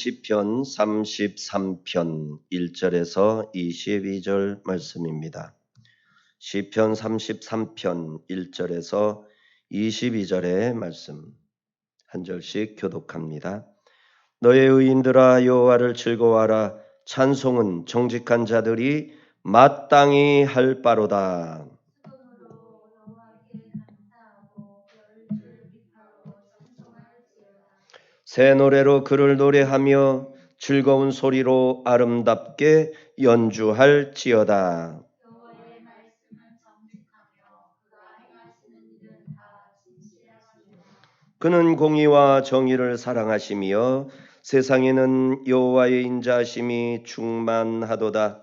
시편 33편 1절에서 22절 말씀입니다. 시편 33편 1절에서 22절의 말씀 한 절씩 교독합니다. 너의 의인들아 여호와를 즐거워하라. 찬송은 정직한 자들이 마땅히 할 바로다. 새 노래로 그를 노래하며 즐거운 소리로 아름답게 연주할지어다. 그는 공의와 정의를 사랑하시며 세상에는 여호와의 인자하심이 충만하도다.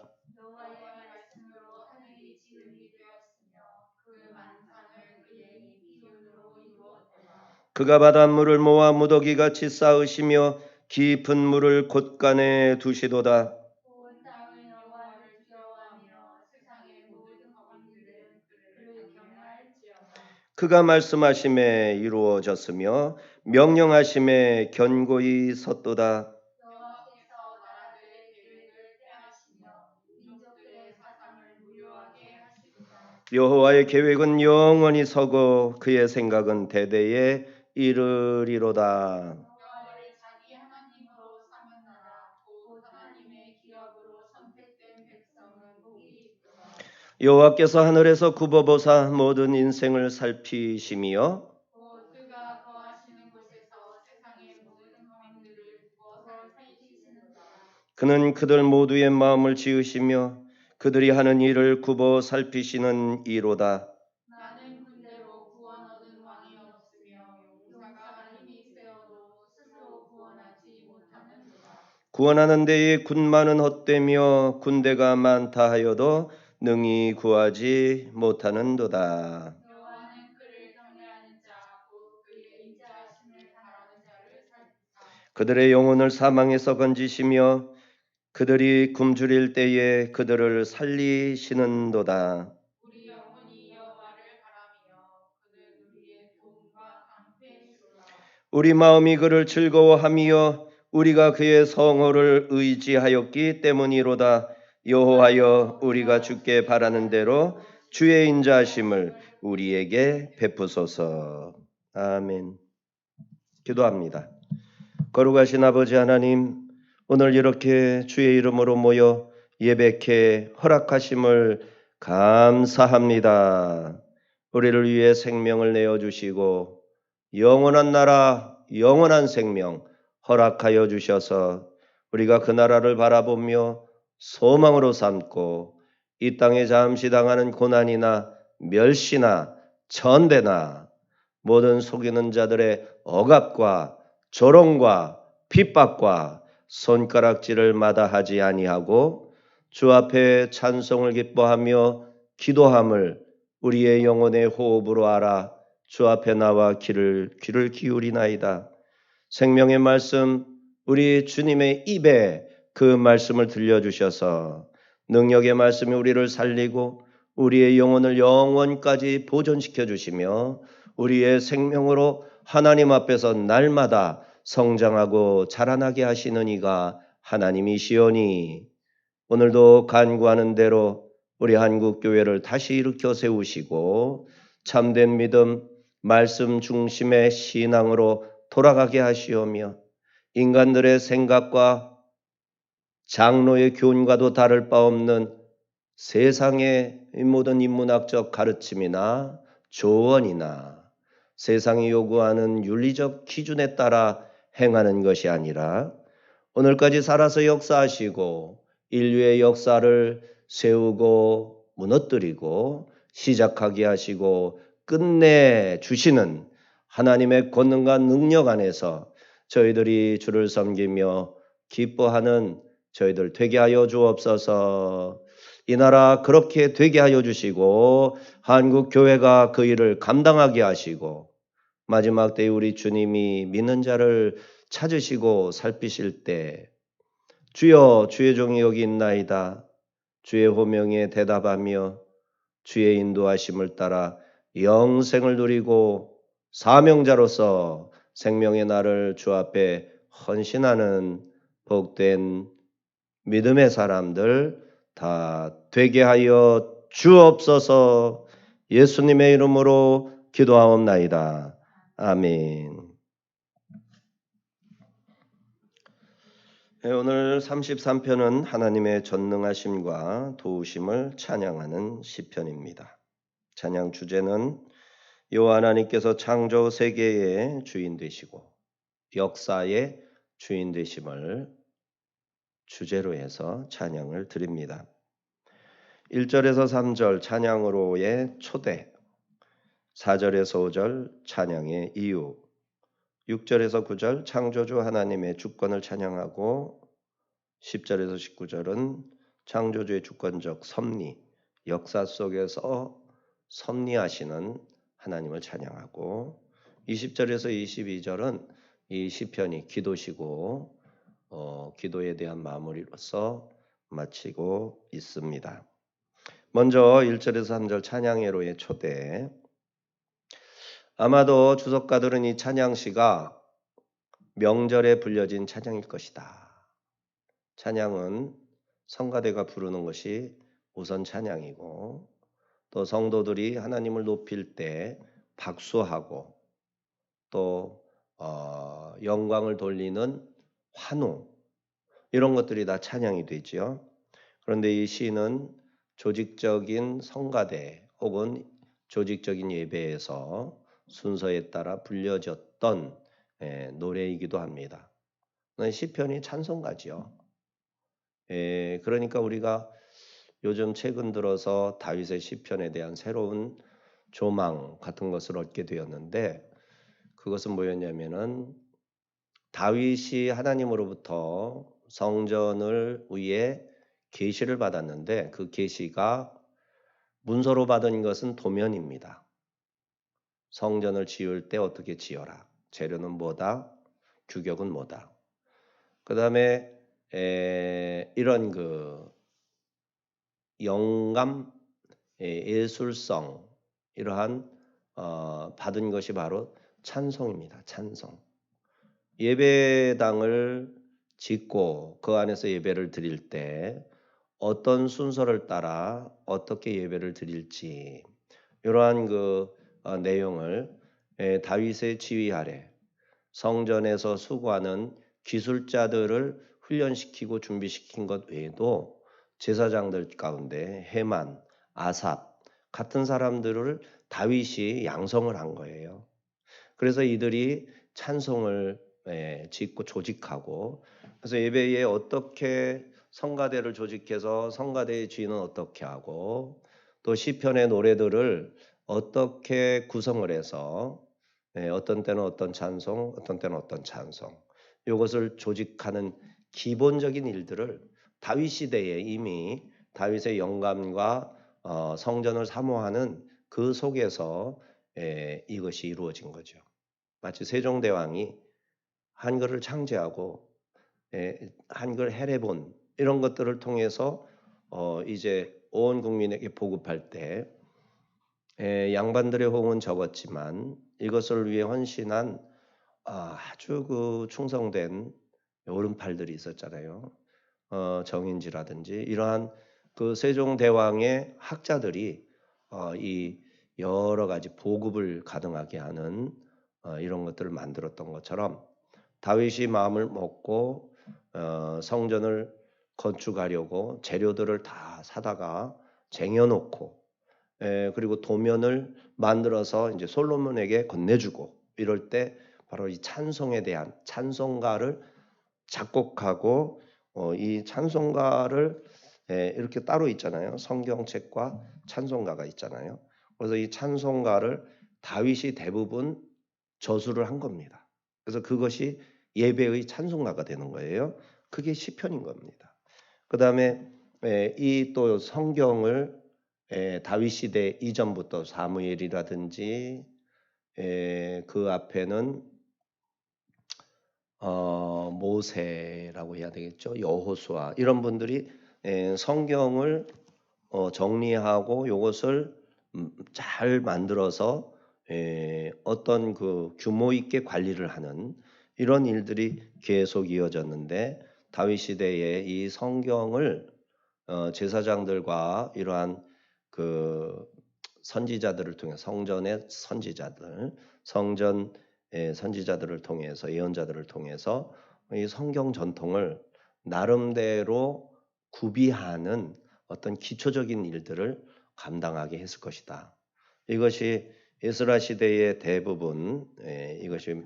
그가 바닷물을 모아 무더기같이 쌓으시며 깊은 물을 곳간에 두시도다. 그가 말씀하심에 이루어졌으며 명령하심에 견고히 섰도다. 여호와의 계획은 영원히 서고 그의 생각은 대대에 이르리로다. 여호와께서 하늘에서 굽어보사 모든 인생을 살피시며 그는 그들 모두의 마음을 지으시며 그들이 하는 일을 굽어 살피시는 이로다. 구원하는 데에 군마는 헛되며 군대가 많다 하여도 능히 구하지 못하는도다. 그들의 영혼을 사망에서 건지시며 그들이 굶주릴 때에 그들을 살리시는도다. 우리 마음이 그를 즐거워하며 우리가 그의 성호를 의지하였기 때문이로다. 여호와여 우리가 주께 바라는 대로 주의 인자하심을 우리에게 베푸소서. 아멘. 기도합니다. 거룩하신 아버지 하나님, 오늘 이렇게 주의 이름으로 모여 예배케 허락하심을 감사합니다. 우리를 위해 생명을 내어주시고 영원한 나라, 영원한 생명 허락하여 주셔서 우리가 그 나라를 바라보며 소망으로 삼고 이 땅에 잠시 당하는 고난이나 멸시나 전대나 모든 속이는 자들의 억압과 조롱과 핍박과 손가락질을 마다하지 아니하고 주 앞에 찬송을 기뻐하며 기도함을 우리의 영혼의 호흡으로 알아 주 앞에 나와 귀를 기울이나이다. 생명의 말씀 우리 주님의 입에 그 말씀을 들려주셔서 능력의 말씀이 우리를 살리고 우리의 영혼을 영원까지 보존시켜 주시며 우리의 생명으로 하나님 앞에서 날마다 성장하고 자라나게 하시는 이가 하나님이시오니 오늘도 간구하는 대로 우리 한국교회를 다시 일으켜 세우시고 참된 믿음, 말씀 중심의 신앙으로 돌아가게 하시오며 인간들의 생각과 장로의 교훈과도 다를 바 없는 세상의 모든 인문학적 가르침이나 조언이나 세상이 요구하는 윤리적 기준에 따라 행하는 것이 아니라 오늘까지 살아서 역사하시고 인류의 역사를 세우고 무너뜨리고 시작하게 하시고 끝내 주시는 하나님의 권능과 능력 안에서 저희들이 주를 섬기며 기뻐하는 저희들 되게 하여 주옵소서. 이 나라 그렇게 되게 하여 주시고 한국 교회가 그 일을 감당하게 하시고 마지막 때에 우리 주님이 믿는 자를 찾으시고 살피실 때 주여 주의 종이 여기 있나이다. 주의 호명에 대답하며 주의 인도하심을 따라 영생을 누리고 사명자로서 생명의 날을 주 앞에 헌신하는 복된 믿음의 사람들 다 되게 하여 주옵소서. 예수님의 이름으로 기도하옵나이다. 아멘. 오늘 33편은 하나님의 전능하심과 도우심을 찬양하는 시편입니다. 찬양 주제는 여호와 하나님께서 창조 세계의 주인 되시고 역사의 주인 되심을 주제로 해서 찬양을 드립니다. 1절에서 3절 찬양으로의 초대, 4절에서 5절 찬양의 이유, 6절에서 9절 창조주 하나님의 주권을 찬양하고 10절에서 19절은 창조주의 주권적 섭리, 역사 속에서 섭리하시는 하나님을 찬양하고 20절에서 22절은 이 시편이 기도시고 기도에 대한 마무리로서 마치고 있습니다. 먼저 1절에서 3절 찬양회로의 초대. 아마도 주석가들은 이 찬양시가 명절에 불려진 찬양일 것이다. 찬양은 성가대가 부르는 것이 우선 찬양이고 또 성도들이 하나님을 높일 때 박수하고 또 영광을 돌리는 환호, 이런 것들이 다 찬양이 되죠. 그런데 이 시는 조직적인 성가대 혹은 조직적인 예배에서 순서에 따라 불려졌던 노래이기도 합니다. 시편이 찬송가지요. 그러니까 우리가 요즘 최근 들어서 다윗의 시편에 대한 새로운 조망 같은 것을 얻게 되었는데, 그것은 뭐였냐면은 다윗이 하나님으로부터 성전을 위해 계시를 받았는데 그 계시가 문서로 받은 것은 도면입니다. 성전을 지을 때 어떻게 지어라. 재료는 뭐다. 규격은 뭐다. 그 다음에 이런 그 영감, 예술성 이러한 받은 것이 바로 찬송입니다. 찬송. 예배당을 짓고 그 안에서 예배를 드릴 때 어떤 순서를 따라 어떻게 예배를 드릴지 이러한 그 내용을 다윗의 지휘 아래 성전에서 수고하는 기술자들을 훈련시키고 준비시킨 것 외에도 제사장들 가운데 헤만, 아삽 같은 사람들을 다윗이 양성을 한 거예요. 그래서 이들이 찬송을 짓고 조직하고, 그래서 예배에 어떻게 성가대를 조직해서 성가대의 주인은 어떻게 하고 또 시편의 노래들을 어떻게 구성을 해서 어떤 때는 어떤 찬송, 어떤 때는 어떤 찬송, 이것을 조직하는 기본적인 일들을 다윗 시대에 이미 다윗의 영감과 성전을 사모하는 그 속에서 이것이 이루어진 거죠. 마치 세종대왕이 한글을 창제하고 한글 해례본 이런 것들을 통해서 이제 온 국민에게 보급할 때 양반들의 호응은 적었지만 이것을 위해 헌신한 아주 그 충성된 오른팔들이 있었잖아요. 정인지라든지 이러한 그 세종대왕의 학자들이 이 여러 가지 보급을 가능하게 하는 이런 것들을 만들었던 것처럼 다윗이 마음을 먹고 성전을 건축하려고 재료들을 다 사다가 쟁여놓고 그리고 도면을 만들어서 이제 솔로몬에게 건네주고 이럴 때 바로 이 찬송에 대한 찬송가를 작곡하고 이 찬송가를 이렇게 따로 있잖아요. 성경책과 찬송가가 있잖아요. 그래서 이 찬송가를 다윗이 대부분 저수를 한 겁니다. 그래서 그것이 예배의 찬송가가 되는 거예요. 그게 시편인 겁니다. 그 다음에 이 또 성경을 다윗 시대 이전부터 사무엘이라든지 그 앞에는 모세라고 해야 되겠죠. 여호수아 이런 분들이 성경을 정리하고 이것을 잘 만들어서 어떤 그 규모 있게 관리를 하는 이런 일들이 계속 이어졌는데 다윗 시대에 이 성경을 제사장들과 이러한 그 선지자들을 통해 성전의 선지자들, 성전의 선지자들을 통해서 예언자들을 통해서 이 성경 전통을 나름대로 구비하는 어떤 기초적인 일들을 감당하게 했을 것이다. 이것이 에스라 시대의 대부분 이것이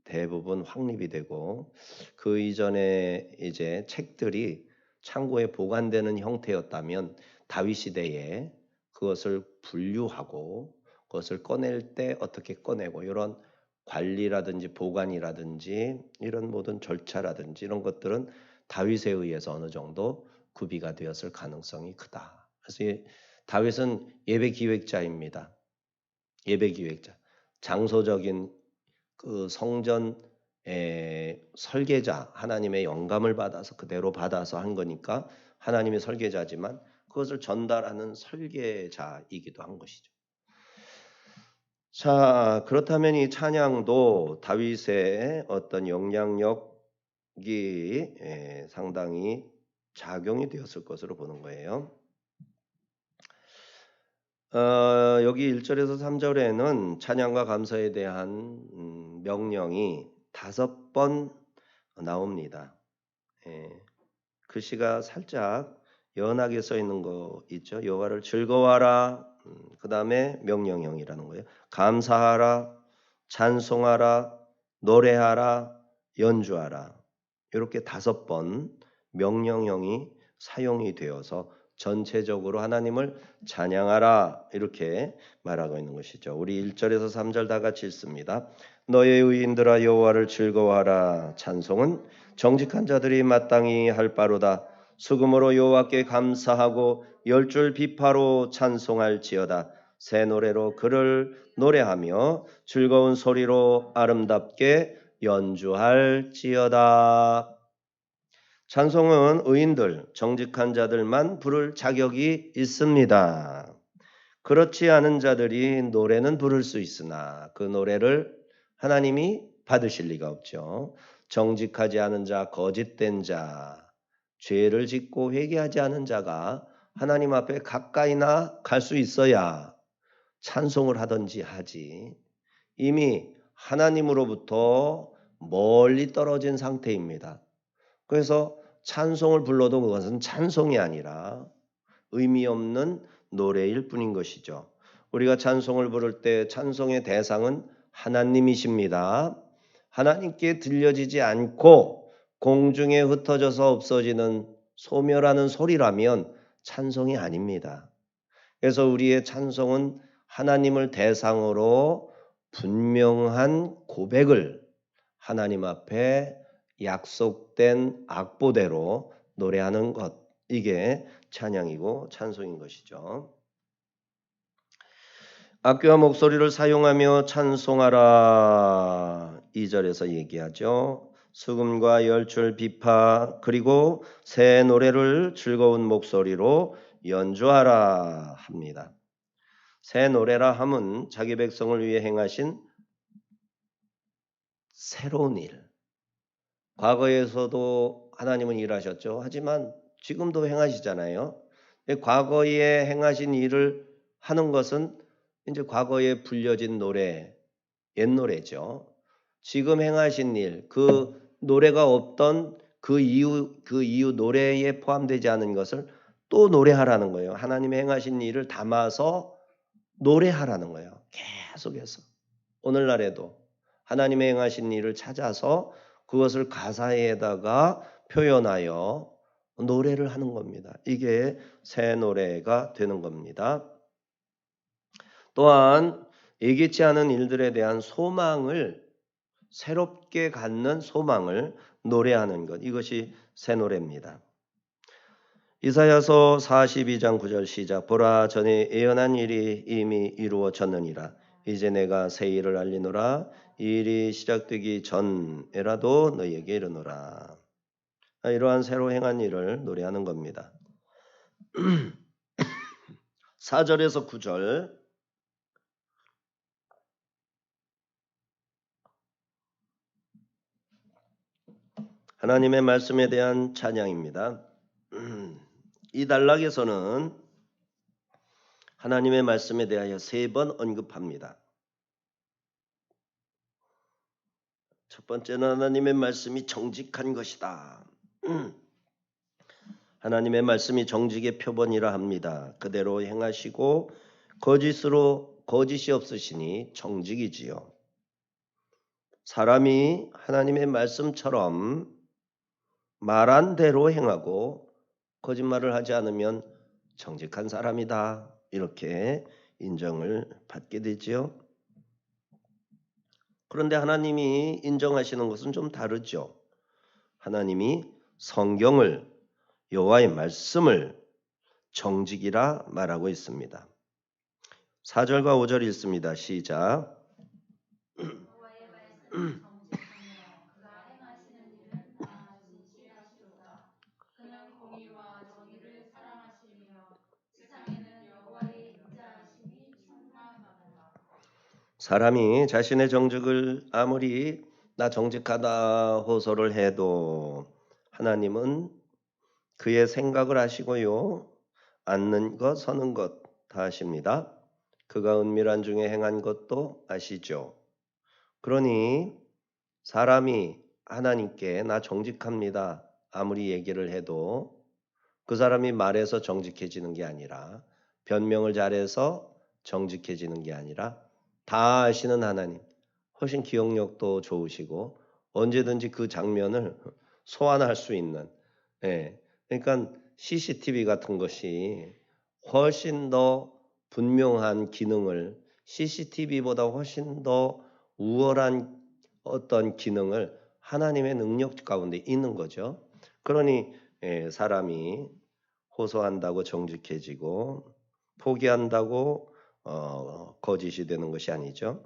대부분 확립이 되고 그 이전에 이제 책들이 창고에 보관되는 형태였다면 다윗 시대에 그것을 분류하고 그것을 꺼낼 때 어떻게 꺼내고 이런 관리라든지 보관이라든지 이런 모든 절차라든지 이런 것들은 다윗에 의해서 어느 정도 구비가 되었을 가능성이 크다. 그래서 다윗은 예배 기획자입니다. 예배 기획자. 장소적인 그 성전 설계자, 하나님의 영감을 받아서 그대로 받아서 한 거니까 하나님의 설계자지만 그것을 전달하는 설계자이기도 한 것이죠. 자, 그렇다면 이 찬양도 다윗의 어떤 영향력이 상당히 작용이 되었을 것으로 보는 거예요. 여기 1절에서 3절에는 찬양과 감사에 대한 명령이 5번 나옵니다. 글씨가 살짝 연하게 써 있는 거 있죠. 여호와를 즐거워하라. 그 다음에 명령형이라는 거예요. 감사하라, 찬송하라, 노래하라, 연주하라. 이렇게 5번 명령형이 사용이 되어서 전체적으로 하나님을 찬양하라 이렇게 말하고 있는 것이죠. 우리 1절에서 3절 다 같이 읽습니다. 너의 의인들아 여호와를 즐거워하라. 찬송은 정직한 자들이 마땅히 할 바로다. 수금으로 여호와께 감사하고 열줄 비파로 찬송할지어다. 새 노래로 그를 노래하며 즐거운 소리로 아름답게 연주할지어다. 찬송은 의인들, 정직한 자들만 부를 자격이 있습니다. 그렇지 않은 자들이 노래는 부를 수 있으나 그 노래를 하나님이 받으실 리가 없죠. 정직하지 않은 자, 거짓된 자, 죄를 짓고 회개하지 않은 자가 하나님 앞에 가까이나 갈 수 있어야 찬송을 하든지 하지. 이미 하나님으로부터 멀리 떨어진 상태입니다. 그래서 찬송을 불러도 그것은 찬송이 아니라 의미 없는 노래일 뿐인 것이죠. 우리가 찬송을 부를 때 찬송의 대상은 하나님이십니다. 하나님께 들려지지 않고 공중에 흩어져서 없어지는 소멸하는 소리라면 찬송이 아닙니다. 그래서 우리의 찬송은 하나님을 대상으로 분명한 고백을 하나님 앞에 약속된 악보대로 노래하는 것, 이게 찬양이고 찬송인 것이죠. 악기와 목소리를 사용하며 찬송하라 2절에서 얘기하죠. 수금과 열줄 비파 그리고 새 노래를 즐거운 목소리로 연주하라 합니다. 새 노래라 함은 자기 백성을 위해 행하신 새로운 일. 과거에서도 하나님은 일하셨죠. 하지만 지금도 행하시잖아요. 과거에 행하신 일을 하는 것은 이제 과거에 불려진 노래, 옛 노래죠. 지금 행하신 일, 그 노래가 없던 그 이후 노래에 포함되지 않은 것을 또 노래하라는 거예요. 하나님의 행하신 일을 담아서 노래하라는 거예요. 계속해서. 오늘날에도 하나님의 행하신 일을 찾아서 그것을 가사에다가 표현하여 노래를 하는 겁니다. 이게 새 노래가 되는 겁니다. 또한 예기치 않은 일들에 대한 소망을 새롭게 갖는 소망을 노래하는 것. 이것이 새 노래입니다. 이사야서 42장 9절 시작. 보라 전에 예언한 일이 이미 이루어졌느니라. 이제 내가 새 일을 알리노라. 이 일이 시작되기 전에라도 너희에게 이르노라. 이러한 새로 행한 일을 노래하는 겁니다. 4절에서 9절 하나님의 말씀에 대한 찬양입니다. 이 단락에서는 하나님의 말씀에 대하여 3번 언급합니다. 첫 번째는 하나님의 말씀이 정직한 것이다. 하나님의 말씀이 정직의 표본이라 합니다. 그대로 행하시고 거짓이 없으시니 정직이지요. 사람이 하나님의 말씀처럼 말한 대로 행하고 거짓말을 하지 않으면 정직한 사람이다. 이렇게 인정을 받게 되지요. 그런데 하나님이 인정하시는 것은 좀 다르죠. 하나님이 성경을, 여호와의 말씀을 정직이라 말하고 있습니다. 4절과 5절 읽습니다. 시작. 사람이 자신의 정직을 아무리 나 정직하다 호소를 해도 하나님은 그의 생각을 아시고요. 앉는 것 서는 것 다 아십니다. 그가 은밀한 중에 행한 것도 아시죠. 그러니 사람이 하나님께 나 정직합니다. 아무리 얘기를 해도 그 사람이 말해서 정직해지는 게 아니라 변명을 잘해서 정직해지는 게 아니라 다 아시는 하나님, 훨씬 기억력도 좋으시고 언제든지 그 장면을 소환할 수 있는 그러니까 CCTV 같은 것이 훨씬 더 분명한 기능을 CCTV보다 훨씬 더 우월한 어떤 기능을 하나님의 능력 가운데 있는 거죠. 그러니 사람이 호소한다고 정직해지고 포기한다고 거짓이 되는 것이 아니죠.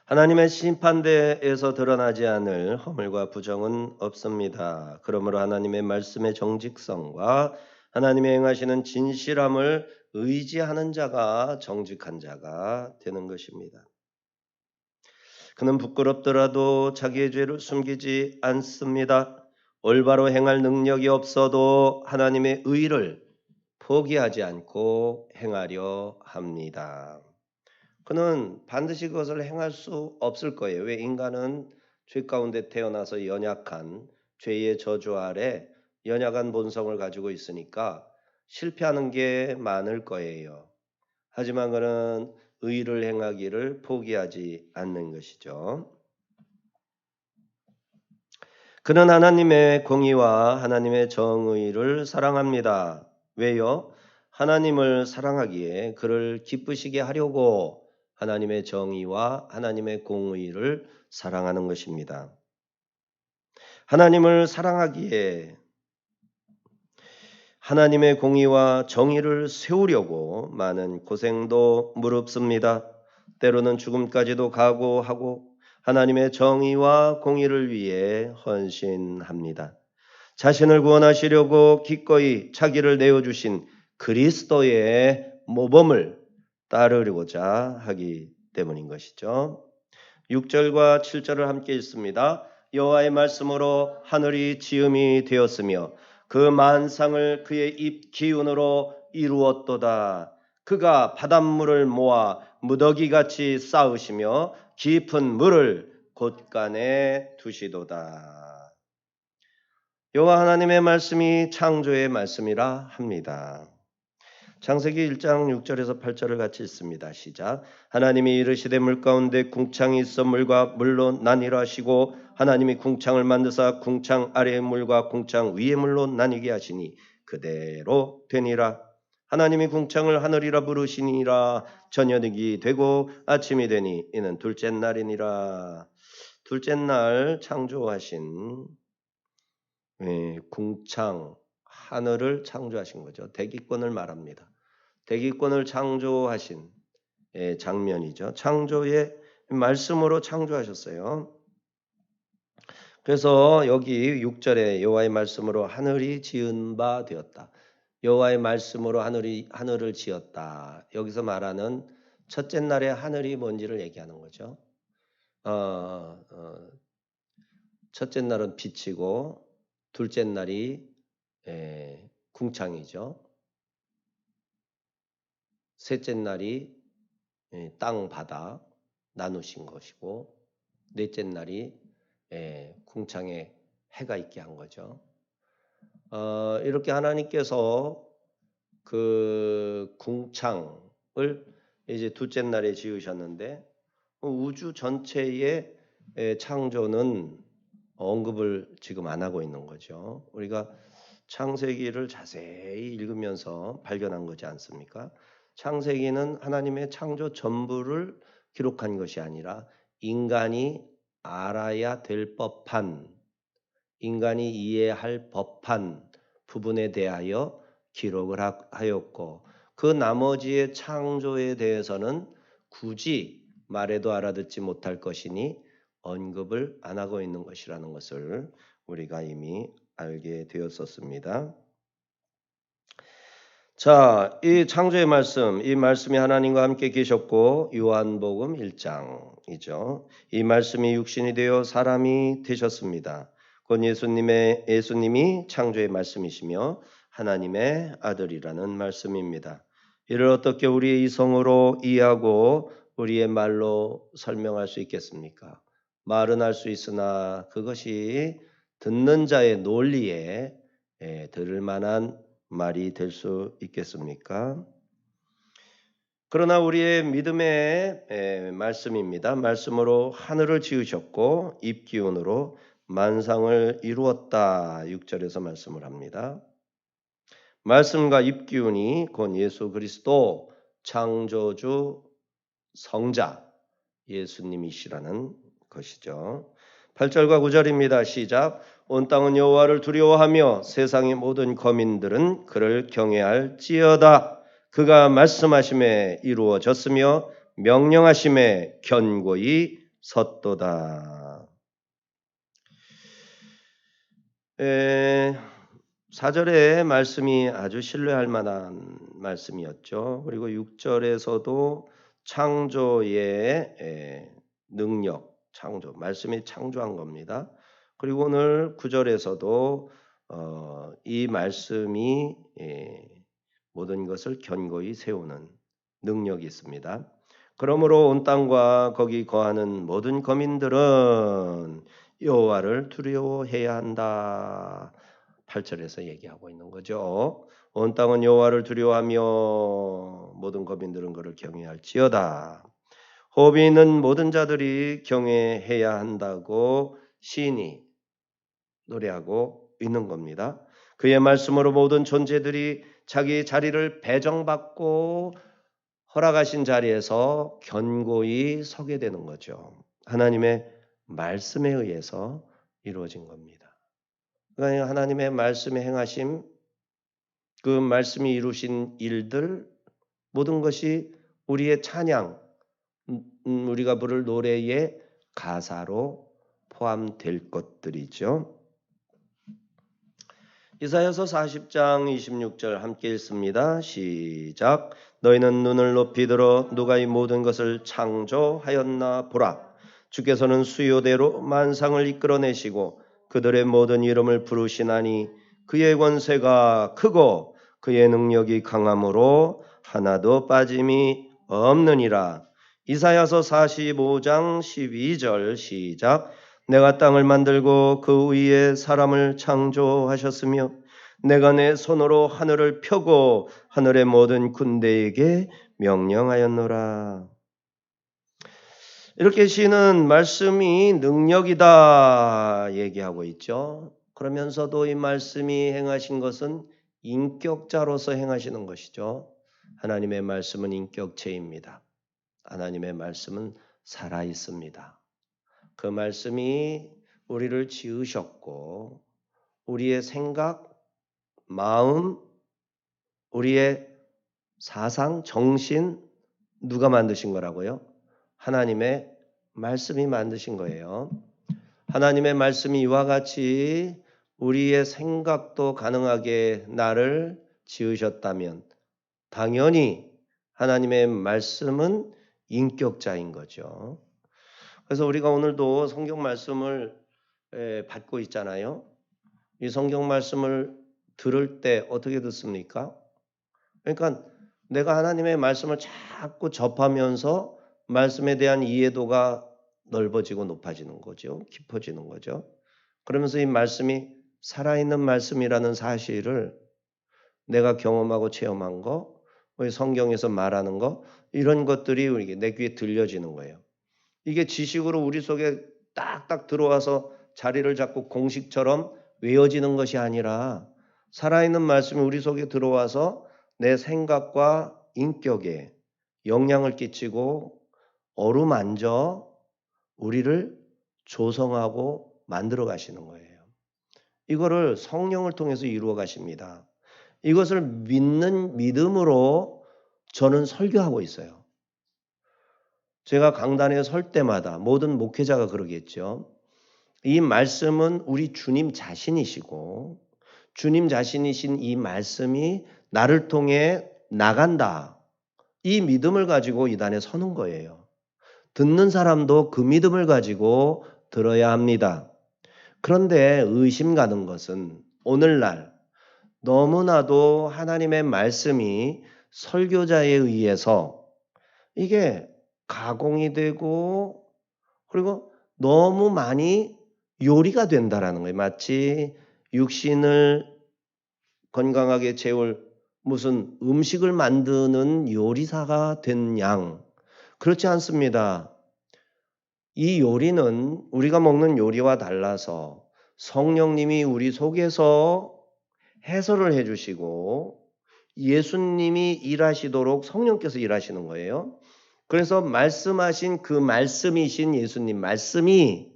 하나님의 심판대에서 드러나지 않을 허물과 부정은 없습니다. 그러므로 하나님의 말씀의 정직성과 하나님의 행하시는 진실함을 의지하는 자가 정직한 자가 되는 것입니다. 그는 부끄럽더라도 자기의 죄를 숨기지 않습니다. 올바로 행할 능력이 없어도 하나님의 의를 포기하지 않고 행하려 합니다. 그는 반드시 그것을 행할 수 없을 거예요. 왜? 인간은 죄 가운데 태어나서 연약한 죄의 저주 아래 연약한 본성을 가지고 있으니까 실패하는 게 많을 거예요. 하지만 그는 의를 행하기를 포기하지 않는 것이죠. 그는 하나님의 공의와 하나님의 정의를 사랑합니다. 왜요? 하나님을 사랑하기에 그를 기쁘시게 하려고 하나님의 정의와 하나님의 공의를 사랑하는 것입니다. 하나님을 사랑하기에 하나님의 공의와 정의를 세우려고 많은 고생도 무릅씁니다. 때로는 죽음까지도 각오하고 하나님의 정의와 공의를 위해 헌신합니다. 자신을 구원하시려고 기꺼이 자기를 내어주신 그리스도의 모범을 따르고자 하기 때문인 것이죠. 6절과 7절을 함께 읽습니다. 여호와의 말씀으로 하늘이 지음이 되었으며 그 만상을 그의 입 기운으로 이루었도다. 그가 바닷물을 모아 무더기같이 쌓으시며 깊은 물을 곳간에 두시도다. 여호와 하나님의 말씀이 창조의 말씀이라 합니다. 창세기 1장 6절에서 8절을 같이 읽습니다. 시작. 하나님이 이르시되 물 가운데 궁창이 있어 물과 물로 나뉘라 하시고 하나님이 궁창을 만드사 궁창 아래의 물과 궁창 위의 물로 나뉘게 하시니 그대로 되니라. 하나님이 궁창을 하늘이라 부르시니라. 저녁이 되고 아침이 되니 이는 둘째 날이니라. 둘째 날 창조하신 궁창 하늘을 창조하신 거죠. 대기권을 말합니다. 대기권을 창조하신 장면이죠. 창조의 말씀으로 창조하셨어요. 그래서 여기 6절에 여호와의 말씀으로 하늘이 지은 바 되었다. 여호와의 말씀으로 하늘을 지었다. 여기서 말하는 첫째 날의 하늘이 뭔지를 얘기하는 거죠. 첫째 날은 빛이고 둘째 날이 궁창이죠. 셋째 날이 땅, 바다 나누신 것이고 넷째 날이 궁창에 해가 있게 한 거죠. 이렇게 하나님께서 그 궁창을 이제 둘째 날에 지으셨는데 우주 전체의 창조는 언급을 지금 안 하고 있는 거죠. 우리가 창세기를 자세히 읽으면서 발견한 거지 않습니까? 창세기는 하나님의 창조 전부를 기록한 것이 아니라 인간이 알아야 될 법한, 인간이 이해할 법한 부분에 대하여 기록을 하였고 그 나머지의 창조에 대해서는 굳이 말해도 알아듣지 못할 것이니 언급을 안 하고 있는 것이라는 것을 우리가 이미 알게 되었었습니다. 자, 이 창조의 말씀, 이 말씀이 하나님과 함께 계셨고 요한복음 1장이죠. 이 말씀이 육신이 되어 사람이 되셨습니다. 곧 예수님이 창조의 말씀이시며 하나님의 아들이라는 말씀입니다. 이를 어떻게 우리의 이성으로 이해하고 우리의 말로 설명할 수 있겠습니까? 말은 할 수 있으나 그것이 듣는 자의 논리에 들을 만한 말이 될 수 있겠습니까? 그러나 우리의 믿음의 말씀입니다. 말씀으로 하늘을 지으셨고 입기운으로 만상을 이루었다. 6절에서 말씀을 합니다. 말씀과 입기운이 곧 예수 그리스도 창조주 성자 예수님이시라는 것이죠. 8절과 9절입니다. 시작. 온 땅은 여호와를 두려워하며 세상의 모든 거민들은 그를 경외할지어다. 그가 말씀하심에 이루어졌으며 명령하심에 견고히 섰도다. 4절의 말씀이 아주 신뢰할 만한 말씀이었죠. 그리고 6절에서도 창조의 능력, 창조, 말씀이 창조한 겁니다. 그리고 오늘 9절에서도 이 말씀이 모든 것을 견고히 세우는 능력이 있습니다. 그러므로 온 땅과 거기 거하는 모든 거민들은 여호와를 두려워해야 한다. 8절에서 얘기하고 있는 거죠. 온 땅은 여호와를 두려워하며 모든 거민들은 그를 경외할지어다. 호흡이 있는 모든 자들이 경외해야 한다고 시인이 노래하고 있는 겁니다. 그의 말씀으로 모든 존재들이 자기 자리를 배정받고 허락하신 자리에서 견고히 서게 되는 거죠. 하나님의 말씀에 의해서 이루어진 겁니다. 그러니까 하나님의 말씀에 행하심, 그 말씀이 이루신 일들, 모든 것이 우리의 찬양, 우리가 부를 노래의 가사로 포함될 것들이죠. 이사야서 40장 26절 함께 읽습니다. 시작. 너희는 눈을 높이 들어 누가 이 모든 것을 창조하였나 보라. 주께서는 수요대로 만상을 이끌어내시고 그들의 모든 이름을 부르시나니 그의 권세가 크고 그의 능력이 강함으로 하나도 빠짐이 없느니라. 이사야서 45장 12절 시작. 내가 땅을 만들고 그 위에 사람을 창조하셨으며 내가 내 손으로 하늘을 펴고 하늘의 모든 군대에게 명령하였노라. 이렇게 시는 말씀이 능력이다 얘기하고 있죠. 그러면서도 이 말씀이 행하신 것은 인격자로서 행하시는 것이죠. 하나님의 말씀은 인격체입니다. 하나님의 말씀은 살아 있습니다. 그 말씀이 우리를 지으셨고 우리의 생각, 마음, 우리의 사상, 정신 누가 만드신 거라고요? 하나님의 말씀이 만드신 거예요. 하나님의 말씀이 이와 같이 우리의 생각도 가능하게 나를 지으셨다면 당연히 하나님의 말씀은 인격자인 거죠. 그래서 우리가 오늘도 성경 말씀을 받고 있잖아요. 이 성경 말씀을 들을 때 어떻게 듣습니까? 그러니까 내가 하나님의 말씀을 자꾸 접하면서 말씀에 대한 이해도가 넓어지고 높아지는 거죠. 깊어지는 거죠. 그러면서 이 말씀이 살아있는 말씀이라는 사실을 내가 경험하고 체험한 거, 성경에서 말하는 거, 이런 것들이 우리 내 귀에 들려지는 거예요. 이게 지식으로 우리 속에 딱딱 들어와서 자리를 잡고 공식처럼 외워지는 것이 아니라 살아있는 말씀이 우리 속에 들어와서 내 생각과 인격에 영향을 끼치고 어루만져 우리를 조성하고 만들어 가시는 거예요. 이거를 성령을 통해서 이루어 가십니다. 이것을 믿는 믿음으로 저는 설교하고 있어요. 제가 강단에 설 때마다 모든 목회자가 그러겠죠. 이 말씀은 우리 주님 자신이시고 주님 자신이신 이 말씀이 나를 통해 나간다. 이 믿음을 가지고 이 단에 서는 거예요. 듣는 사람도 그 믿음을 가지고 들어야 합니다. 그런데 의심 가는 것은 오늘날 너무나도 하나님의 말씀이 설교자에 의해서 이게 가공이 되고 그리고 너무 많이 요리가 된다라는 거예요. 마치 육신을 건강하게 채울 무슨 음식을 만드는 요리사가 된 양. 그렇지 않습니다. 이 요리는 우리가 먹는 요리와 달라서 성령님이 우리 속에서 해설을 해주시고 예수님이 일하시도록 성령께서 일하시는 거예요. 그래서 말씀하신 그 말씀이신 예수님 말씀이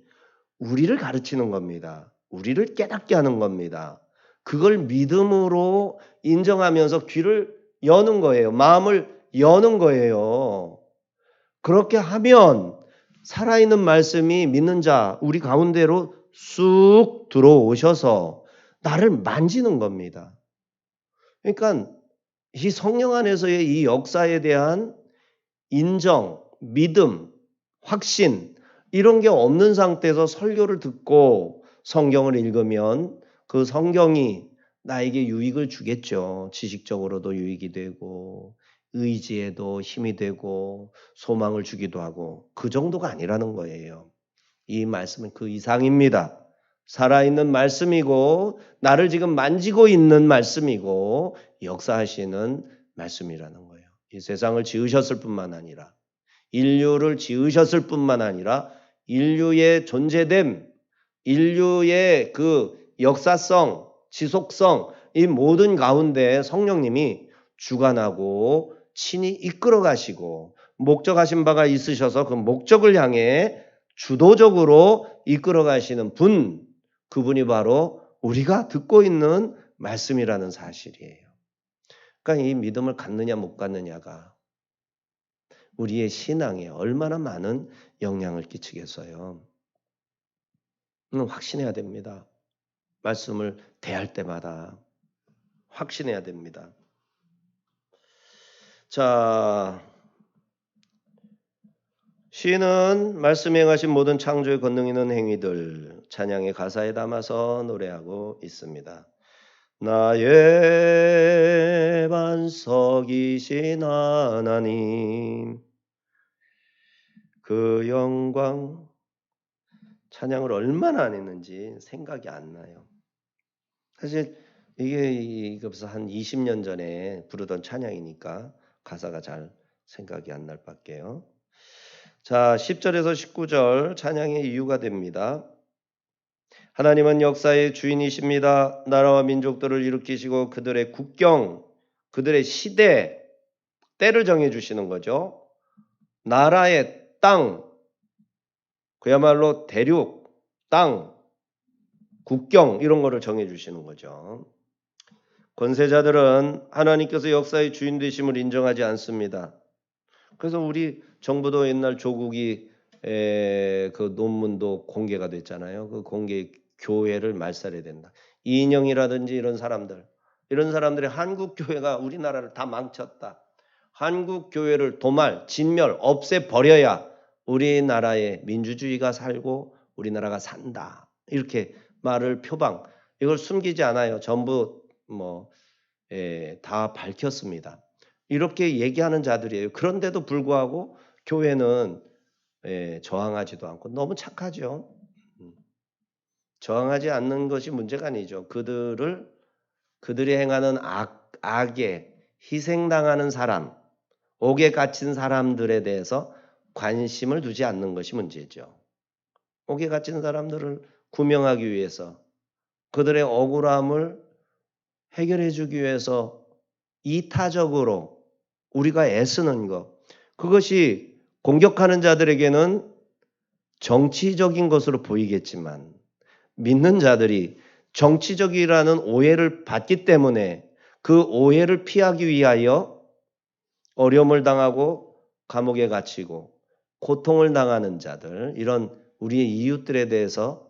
우리를 가르치는 겁니다. 우리를 깨닫게 하는 겁니다. 그걸 믿음으로 인정하면서 귀를 여는 거예요. 마음을 여는 거예요. 그렇게 하면 살아있는 말씀이 믿는 자 우리 가운데로 쑥 들어오셔서 나를 만지는 겁니다. 그러니까 이 성령 안에서의 이 역사에 대한 인정, 믿음, 확신 이런 게 없는 상태에서 설교를 듣고 성경을 읽으면 그 성경이 나에게 유익을 주겠죠. 지식적으로도 유익이 되고 의지에도 힘이 되고 소망을 주기도 하고 그 정도가 아니라는 거예요. 이 말씀은 그 이상입니다. 살아있는 말씀이고 나를 지금 만지고 있는 말씀이고 역사하시는 말씀이라는 거예요. 이 세상을 지으셨을 뿐만 아니라 인류를 지으셨을 뿐만 아니라 인류의 존재됨, 인류의 그 역사성, 지속성 이 모든 가운데 성령님이 주관하고 친히 이끌어 가시고 목적하신 바가 있으셔서 그 목적을 향해 주도적으로 이끌어 가시는 분, 그분이 바로 우리가 듣고 있는 말씀이라는 사실이에요. 그러니까 이 믿음을 갖느냐 못 갖느냐가 우리의 신앙에 얼마나 많은 영향을 끼치겠어요. 확신해야 됩니다. 말씀을 대할 때마다 확신해야 됩니다. 자, 시인은 말씀에 행하신 모든 창조의 권능 있는 행위들 찬양의 가사에 담아서 노래하고 있습니다. 나의 반석이신 하나님 그 영광 찬양을 얼마나 안 했는지 생각이 안 나요. 사실 이게 벌써 한 20년 전에 부르던 찬양이니까 가사가 잘 생각이 안 날 밖에요. 자, 10절에서 19절 찬양의 이유가 됩니다. 하나님은 역사의 주인이십니다. 나라와 민족들을 일으키시고 그들의 국경, 그들의 시대, 때를 정해주시는 거죠. 나라의 땅, 그야말로 대륙, 땅, 국경 이런 거를 정해주시는 거죠. 권세자들은 하나님께서 역사의 주인 되심을 인정하지 않습니다. 그래서 우리 정부도 옛날 조국이 그 논문도 공개가 됐잖아요. 그 공개 교회를 말살해야 된다. 이인영이라든지 이런 사람들이 한국 교회가 우리나라를 다 망쳤다. 한국 교회를 도말, 진멸, 없애버려야 우리나라의 민주주의가 살고 우리나라가 산다. 이렇게 말을 표방 이걸 숨기지 않아요. 전부 다 밝혔습니다. 이렇게 얘기하는 자들이에요. 그런데도 불구하고 교회는 저항하지도 않고 너무 착하죠. 저항하지 않는 것이 문제가 아니죠. 그들이 행하는 악에 희생당하는 사람, 옥에 갇힌 사람들에 대해서 관심을 두지 않는 것이 문제죠. 옥에 갇힌 사람들을 구명하기 위해서 그들의 억울함을 해결해 주기 위해서 이타적으로 우리가 애쓰는 것, 그것이 공격하는 자들에게는 정치적인 것으로 보이겠지만 믿는 자들이 정치적이라는 오해를 받기 때문에 그 오해를 피하기 위하여 어려움을 당하고 감옥에 갇히고 고통을 당하는 자들, 이런 우리의 이웃들에 대해서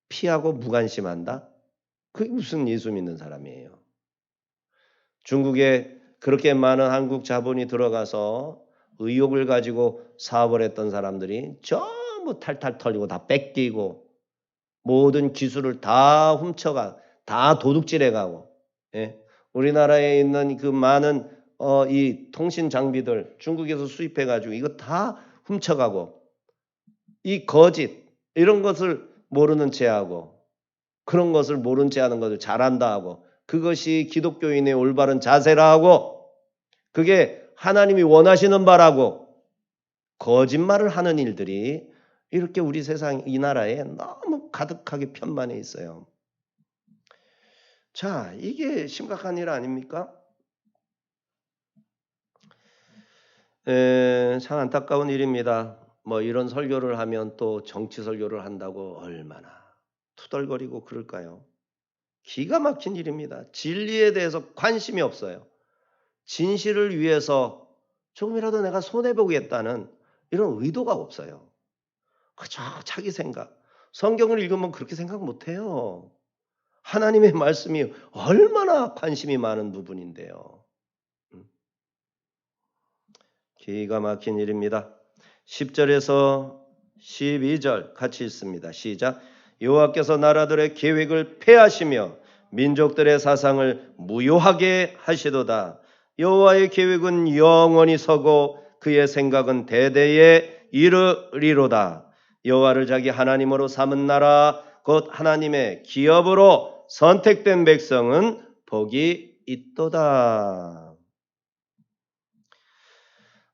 피하고 무관심한다? 그게 무슨 예수 믿는 사람이에요. 중국에 그렇게 많은 한국 자본이 들어가서 의욕을 가지고 사업을 했던 사람들이 전부 탈탈 털리고 다 뺏기고 모든 기술을 다 훔쳐가, 다 도둑질해가고, 예? 우리나라에 있는 그 많은 이 통신 장비들 중국에서 수입해가지고 이거 다 훔쳐가고, 이 거짓 이런 것을 모르는 체하고 그런 것을 모른 체하는 것을 잘한다 하고 그것이 기독교인의 올바른 자세라 하고 그게 하나님이 원하시는 바라고 거짓말을 하는 일들이 이렇게 우리 세상 이 나라에 너무 가득하게 편만해 있어요. 자, 이게 심각한 일 아닙니까? 참 안타까운 일입니다. 이런 설교를 하면 또 정치 설교를 한다고 얼마나 투덜거리고 그럴까요? 기가 막힌 일입니다. 진리에 대해서 관심이 없어요. 진실을 위해서 조금이라도 내가 손해보겠다는 이런 의도가 없어요. 그저 자기 생각. 성경을 읽으면 그렇게 생각 못해요. 하나님의 말씀이 얼마나 관심이 많은 부분인데요. 기가 막힌 일입니다. 10절에서 12절 같이 읽습니다. 시작. 여호와께서 나라들의 계획을 폐하시며 민족들의 사상을 무효하게 하시도다. 여호와의 계획은 영원히 서고 그의 생각은 대대에 이르리로다. 여호와를 자기 하나님으로 삼은 나라 곧 하나님의 기업으로 선택된 백성은 복이 있도다.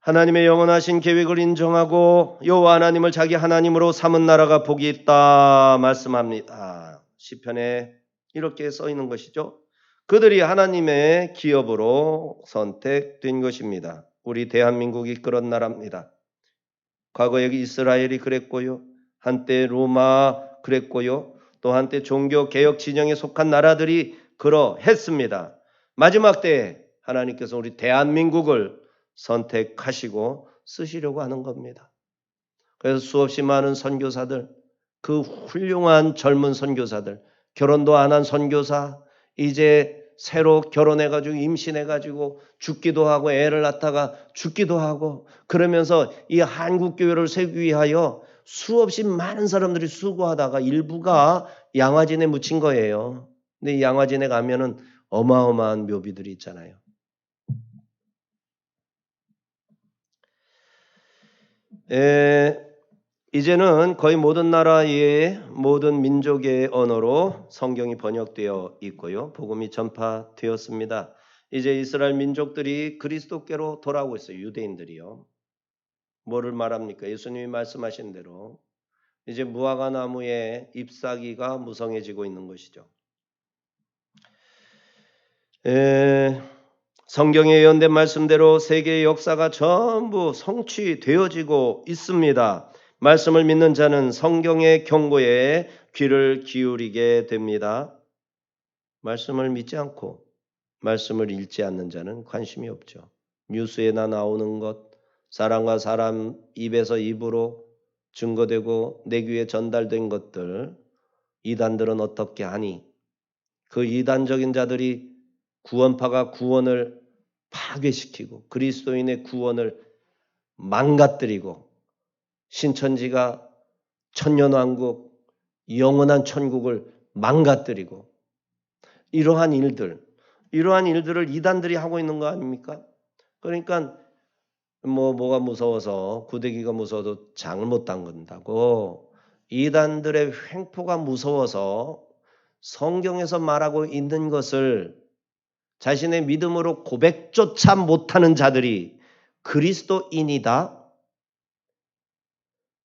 하나님의 영원하신 계획을 인정하고 여호와 하나님을 자기 하나님으로 삼은 나라가 복이 있다 말씀합니다. 시편에 이렇게 써 있는 것이죠. 그들이 하나님의 기업으로 선택된 것입니다. 우리 대한민국이 그런 나라입니다. 과거에 이스라엘이 그랬고요. 한때 로마 그랬고요. 또 한때 종교 개혁 진영에 속한 나라들이 그러했습니다. 마지막 때에 하나님께서 우리 대한민국을 선택하시고 쓰시려고 하는 겁니다. 그래서 수없이 많은 선교사들, 그 훌륭한 젊은 선교사들, 결혼도 안 한 선교사, 이제 새로 결혼해가지고 임신해가지고 죽기도 하고 애를 낳다가 죽기도 하고 그러면서 이 한국교회를 세우기 위하여 수없이 많은 사람들이 수고하다가 일부가 양화진에 묻힌 거예요. 근데 이 양화진에 가면은 어마어마한 묘비들이 있잖아요. 이제는 거의 모든 나라의 모든 민족의 언어로 성경이 번역되어 있고요. 복음이 전파되었습니다. 이제 이스라엘 민족들이 그리스도께로 돌아오고 있어요. 유대인들이요. 뭐를 말합니까? 예수님이 말씀하신 대로 이제 무화과 나무의 잎사귀가 무성해지고 있는 것이죠. 성경에 예언된 말씀대로 세계의 역사가 전부 성취되어지고 있습니다. 말씀을 믿는 자는 성경의 경고에 귀를 기울이게 됩니다. 말씀을 믿지 않고 말씀을 읽지 않는 자는 관심이 없죠. 뉴스에나 나오는 것, 사람과 사람 입에서 입으로 증거되고 내 귀에 전달된 것들, 이단들은 어떻게 하니? 그 이단적인 자들이 구원파가 구원을 파괴시키고 그리스도인의 구원을 망가뜨리고 신천지가 천년왕국 영원한 천국을 망가뜨리고 이러한 일들을 이단들이 하고 있는 거 아닙니까? 그러니까 뭐가 무서워서 구데기가 무서워도 장을 못 담근다고 이단들의 횡포가 무서워서 성경에서 말하고 있는 것을 자신의 믿음으로 고백조차 못하는 자들이 그리스도인이다.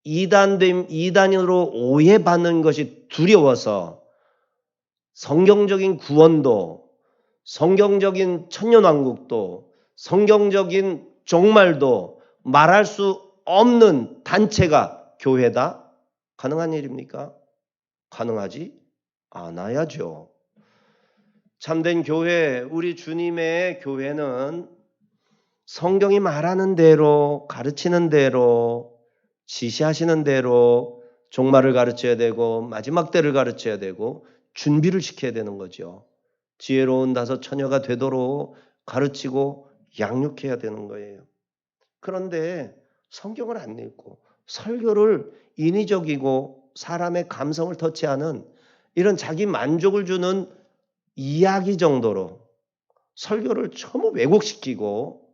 이단으로 오해받는 것이 두려워서 성경적인 구원도, 성경적인 천년왕국도, 성경적인 종말도 말할 수 없는 단체가 교회다? 가능한 일입니까? 가능하지 않아야죠. 참된 교회, 우리 주님의 교회는 성경이 말하는 대로, 가르치는 대로, 지시하시는 대로 종말을 가르쳐야 되고 마지막 때를 가르쳐야 되고 준비를 시켜야 되는 거죠. 지혜로운 다섯 처녀가 되도록 가르치고 양육해야 되는 거예요. 그런데 성경을 안 읽고 설교를 인위적이고 사람의 감성을 터치하는 이런 자기 만족을 주는 이야기 정도로 설교를 전부 왜곡시키고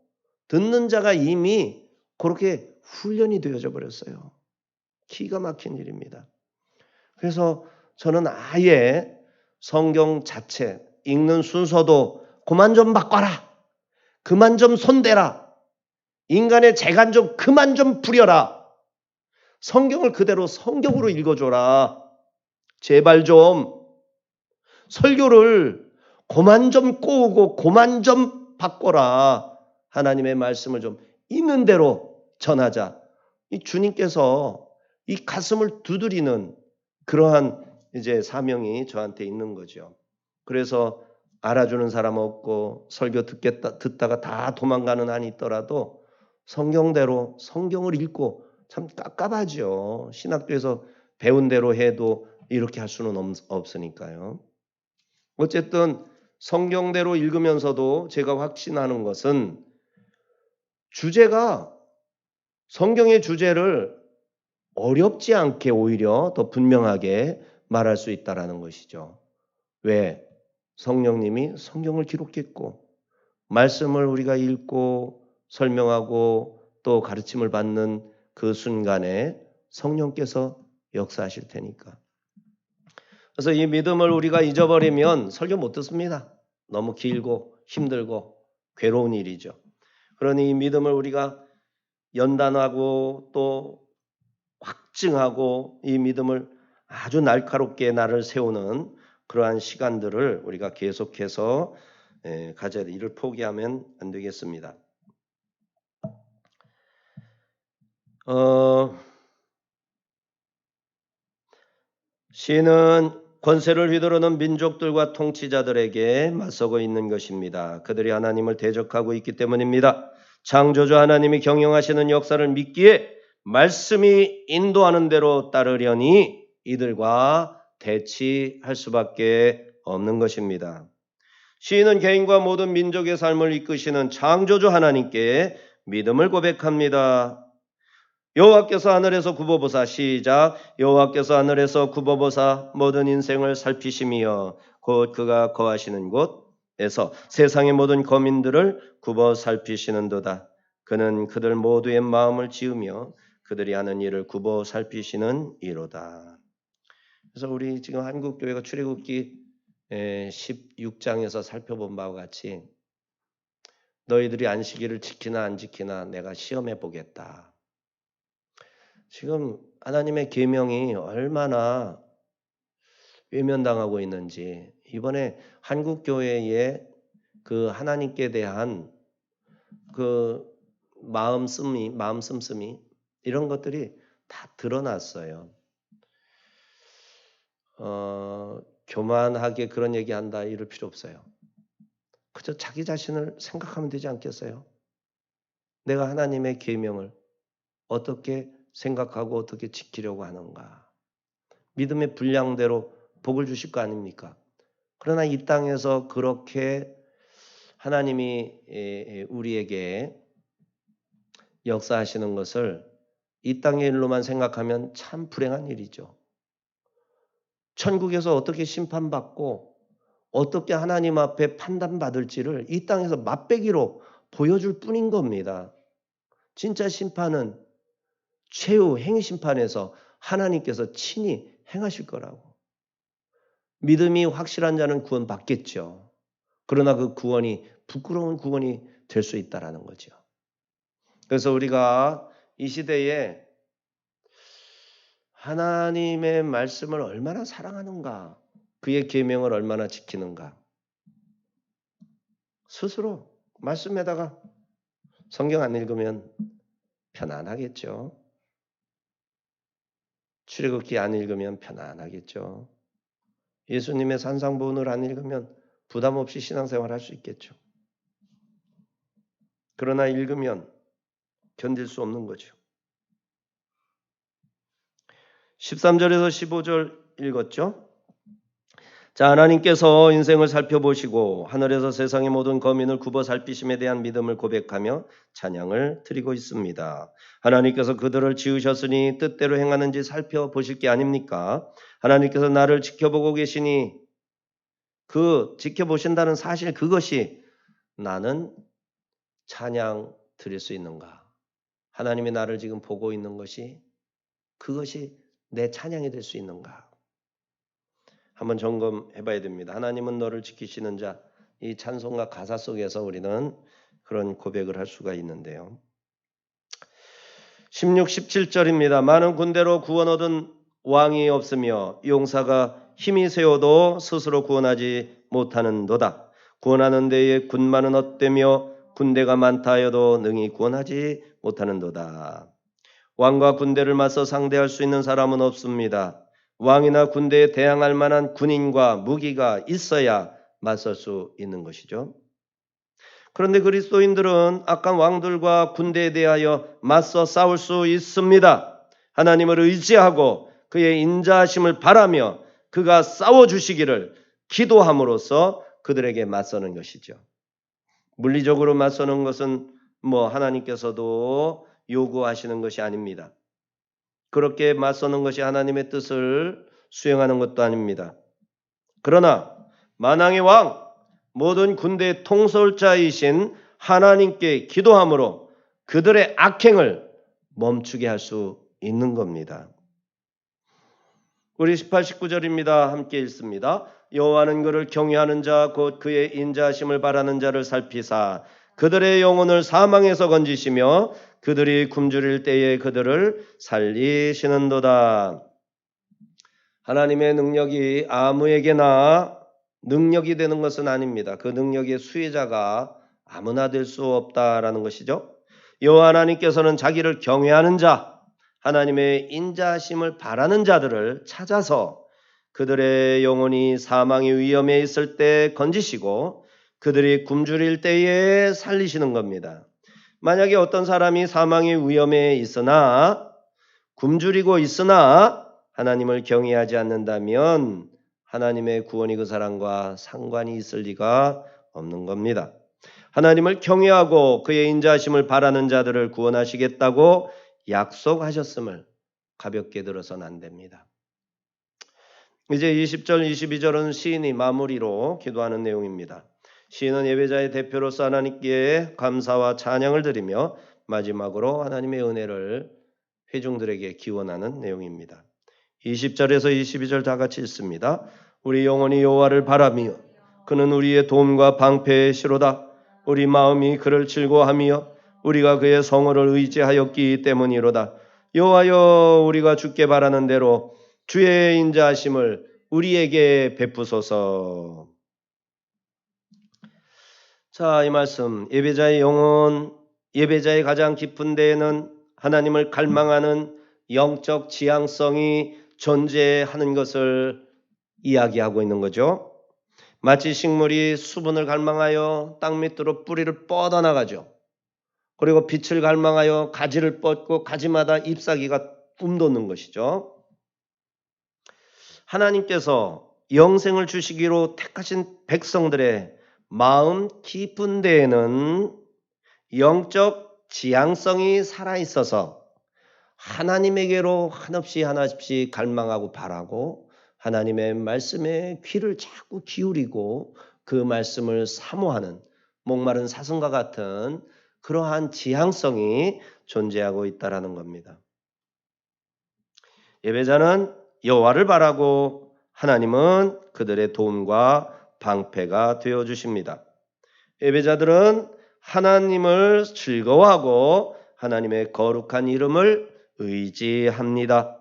듣는 자가 이미 그렇게 훈련이 되어져 버렸어요. 기가 막힌 일입니다. 그래서 저는 아예 성경 자체 읽는 순서도 그만 좀 바꿔라. 그만 좀 손대라. 인간의 재간 좀 그만 좀 부려라. 성경을 그대로 성경으로 읽어줘라. 제발 좀 설교를 그만 좀 꼬우고 그만 좀 바꿔라. 하나님의 말씀을 좀 있는 대로 전하자. 이 주님께서 이 가슴을 두드리는 그러한 이제 사명이 저한테 있는 거죠. 그래서 알아주는 사람 없고 설교 듣다가 다 도망가는 한이 있더라도 성경대로 성경을 읽고 참 깝깝하죠. 신학교에서 배운 대로 해도 이렇게 할 수는 없으니까요. 어쨌든 성경대로 읽으면서도 제가 확신하는 것은 주제가 성경의 주제를 어렵지 않게 오히려 더 분명하게 말할 수 있다는 것이죠. 왜? 성령님이 성경을 기록했고 말씀을 우리가 읽고 설명하고 또 가르침을 받는 그 순간에 성령께서 역사하실 테니까. 그래서 이 믿음을 우리가 잊어버리면 설교 못 듣습니다. 너무 길고 힘들고 괴로운 일이죠. 그러니 이 믿음을 우리가 연단하고 또 확증하고 이 믿음을 아주 날카롭게 나를 세우는 그러한 시간들을 우리가 계속해서 가져야 돼. 이를 포기하면 안 되겠습니다. 시인은 권세를 휘두르는 민족들과 통치자들에게 맞서고 있는 것입니다. 그들이 하나님을 대적하고 있기 때문입니다. 창조주 하나님이 경영하시는 역사를 믿기에 말씀이 인도하는 대로 따르려니 이들과 대치할 수밖에 없는 것입니다. 시인은 개인과 모든 민족의 삶을 이끄시는 창조주 하나님께 믿음을 고백합니다. 여호와께서 하늘에서 굽어보사 시작 여호와께서 하늘에서 굽어보사 모든 인생을 살피심이여 곧 그가 거하시는 곳에서 세상의 모든 거민들을 굽어 살피시는도다. 그는 그들 모두의 마음을 지으며 그들이 하는 일을 굽어 살피시는 이로다. 그래서 우리 지금 한국교회가 출애굽기 16장에서 살펴본 바와 같이 너희들이 안식일을 지키나 안 지키나 내가 시험해 보겠다. 지금 하나님의 계명이 얼마나 외면당하고 있는지 이번에 한국교회의 그 하나님께 대한 그 마음 씀씀이 이런 것들이 다 드러났어요. 교만하게 그런 얘기한다 이럴 필요 없어요. 그저 자기 자신을 생각하면 되지 않겠어요? 내가 하나님의 계명을 어떻게 생각하고 어떻게 지키려고 하는가. 믿음의 분량대로 복을 주실 거 아닙니까? 그러나 이 땅에서 그렇게 하나님이 우리에게 역사하시는 것을 이 땅의 일로만 생각하면 참 불행한 일이죠. 천국에서 어떻게 심판받고 어떻게 하나님 앞에 판단받을지를 이 땅에서 맛배기로 보여줄 뿐인 겁니다. 진짜 심판은 최후 행심판에서 하나님께서 친히 행하실 거라고. 믿음이 확실한 자는 구원받겠죠. 그러나 그 구원이 부끄러운 구원이 될 수 있다라는 거죠. 그래서 우리가 이 시대에 하나님의 말씀을 얼마나 사랑하는가, 그의 계명을 얼마나 지키는가, 스스로 말씀에다가 성경 안 읽으면 편안하겠죠. 출애굽기 안 읽으면 편안하겠죠. 예수님의 산상보훈을 안 읽으면 부담 없이 신앙생활 할 수 있겠죠. 그러나 읽으면 견딜 수 없는 거죠. 13절에서 15절 읽었죠. 자, 하나님께서 인생을 살펴보시고 하늘에서 세상의 모든 거민을 굽어 살피심에 대한 믿음을 고백하며 찬양을 드리고 있습니다. 하나님께서 그들을 지으셨으니 뜻대로 행하는지 살펴보실 게 아닙니까? 하나님께서 나를 지켜보고 계시니 그 지켜보신다는 사실, 그것이 나는 찬양 드릴 수 있는가? 하나님이 나를 지금 보고 있는 것이, 그것이 내 찬양이 될 수 있는가? 한번 점검해 봐야 됩니다. 하나님은 너를 지키시는 자, 이 찬송가 가사 속에서 우리는 그런 고백을 할 수가 있는데요. 16, 17절입니다. 많은 군대로 구원 얻은 왕이 없으며 용사가 힘이 세워도 스스로 구원하지 못하는도다. 구원하는 데에 군마는 헛되며 군대가 많다 하여도 능히 구원하지 못하는도다. 왕과 군대를 맞서 상대할 수 있는 사람은 없습니다. 왕이나 군대에 대항할 만한 군인과 무기가 있어야 맞설 수 있는 것이죠. 그런데 그리스도인들은 악한 왕들과 군대에 대하여 맞서 싸울 수 있습니다. 하나님을 의지하고 그의 인자하심을 바라며 그가 싸워주시기를 기도함으로써 그들에게 맞서는 것이죠. 물리적으로 맞서는 것은 하나님께서도 요구하시는 것이 아닙니다. 그렇게 맞서는 것이 하나님의 뜻을 수행하는 것도 아닙니다. 그러나 만왕의 왕, 모든 군대의 통솔자이신 하나님께 기도함으로 그들의 악행을 멈추게 할 수 있는 겁니다. 우리 18, 19절입니다. 함께 읽습니다. 여호와는 그를 경외하는 자 곧 그의 인자하심을 바라는 자를 살피사 그들의 영혼을 사망에서 건지시며 그들이 굶주릴 때에 그들을 살리시는도다. 하나님의 능력이 아무에게나 능력이 되는 것은 아닙니다. 그 능력의 수혜자가 아무나 될 수 없다라는 것이죠. 여호와 하나님께서는 자기를 경외하는 자, 하나님의 인자하심을 바라는 자들을 찾아서 그들의 영혼이 사망의 위험에 있을 때 건지시고 그들이 굶주릴 때에 살리시는 겁니다. 만약에 어떤 사람이 사망의 위험에 있으나 굶주리고 있으나 하나님을 경외하지 않는다면 하나님의 구원이 그 사람과 상관이 있을 리가 없는 겁니다. 하나님을 경외하고 그의 인자하심을 바라는 자들을 구원하시겠다고 약속하셨음을 가볍게 들어서는 안 됩니다. 이제 20절, 22절은 시인이 마무리로 기도하는 내용입니다. 시인은 예배자의 대표로서 하나님께 감사와 찬양을 드리며 마지막으로 하나님의 은혜를 회중들에게 기원하는 내용입니다. 20절에서 22절 다 같이 읽습니다. 우리 영혼이 여호와를 바라며 그는 우리의 도움과 방패의 시로다. 우리 마음이 그를 즐거워하며 우리가 그의 성호를 의지하였기 때문이로다. 여호와여, 우리가 주께 바라는 대로 주의 인자하심을 우리에게 베푸소서. 자, 이 말씀, 예배자의 영혼, 예배자의 가장 깊은 데에는 하나님을 갈망하는 영적 지향성이 존재하는 것을 이야기하고 있는 거죠. 마치 식물이 수분을 갈망하여 땅 밑으로 뿌리를 뻗어나가죠. 그리고 빛을 갈망하여 가지를 뻗고 가지마다 잎사귀가 움돋는 것이죠. 하나님께서 영생을 주시기로 택하신 백성들의 마음 깊은 데에는 영적 지향성이 살아있어서 하나님에게로 한없이 갈망하고 바라고 하나님의 말씀에 귀를 자꾸 기울이고 그 말씀을 사모하는 목마른 사슴과 같은 그러한 지향성이 존재하고 있다라는 겁니다. 예배자는 여호와를 바라고 하나님은 그들의 도움과 방패가 되어 주십니다. 예배자들은 하나님을 즐거워하고 하나님의 거룩한 이름을 의지합니다.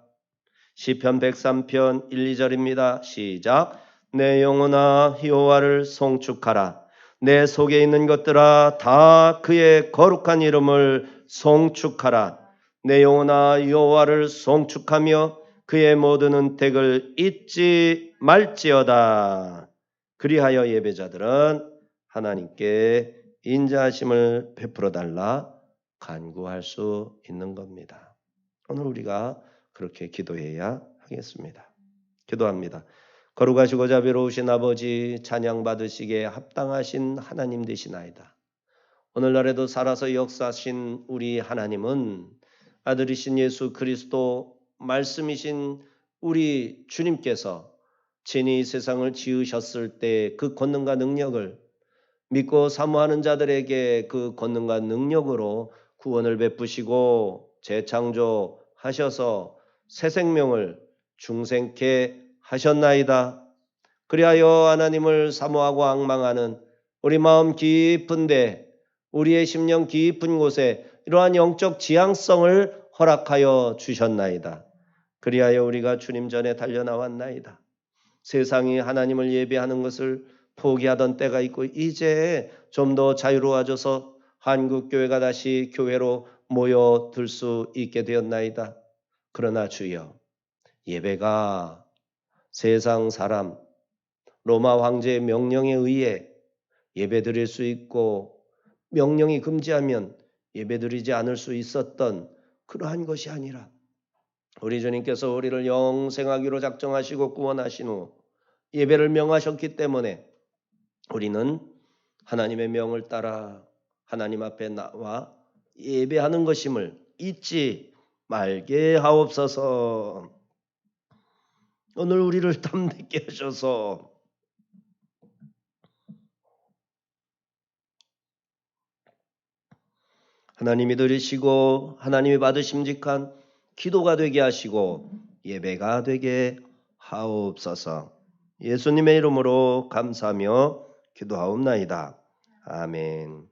시편 103편 1, 2절입니다. 시작. 내 영혼아 여호와를 송축하라. 내 속에 있는 것들아 다 그의 거룩한 이름을 송축하라. 내 영혼아 여호와를 송축하며 그의 모든 은택을 잊지 말지어다. 그리하여 예배자들은 하나님께 인자하심을 베풀어 달라 간구할 수 있는 겁니다. 오늘 우리가 그렇게 기도해야 하겠습니다. 기도합니다. 거룩하시고 자비로우신 아버지, 찬양받으시기에 합당하신 하나님 되시나이다. 오늘날에도 살아서 역사하신 우리 하나님은 아들이신 예수 그리스도 말씀이신 우리 주님께서 친히 세상을 지으셨을 때 그 권능과 능력을 믿고 사모하는 자들에게 그 권능과 능력으로 구원을 베푸시고 재창조하셔서 새 생명을 중생케 하셨나이다. 그리하여 하나님을 사모하고 앙망하는 우리 마음 깊은데 우리의 심령 깊은 곳에 이러한 영적 지향성을 허락하여 주셨나이다. 그리하여 우리가 주님 전에 달려나왔나이다. 세상이 하나님을 예배하는 것을 포기하던 때가 있고 이제 좀 더 자유로워져서 한국교회가 다시 교회로 모여들 수 있게 되었나이다. 그러나 주여, 예배가 세상 사람 로마 황제의 명령에 의해 예배드릴 수 있고 명령이 금지하면 예배드리지 않을 수 있었던 그러한 것이 아니라 우리 주님께서 우리를 영생하기로 작정하시고 구원하신 후 예배를 명하셨기 때문에 우리는 하나님의 명을 따라 하나님 앞에 나와 예배하는 것임을 잊지 말게 하옵소서. 오늘 우리를 담대케 하셔서 하나님이 들으시고 하나님이 받으심직한 기도가 되게 하시고 예배가 되게 하옵소서. 예수님의 이름으로 감사하며 기도하옵나이다. 아멘.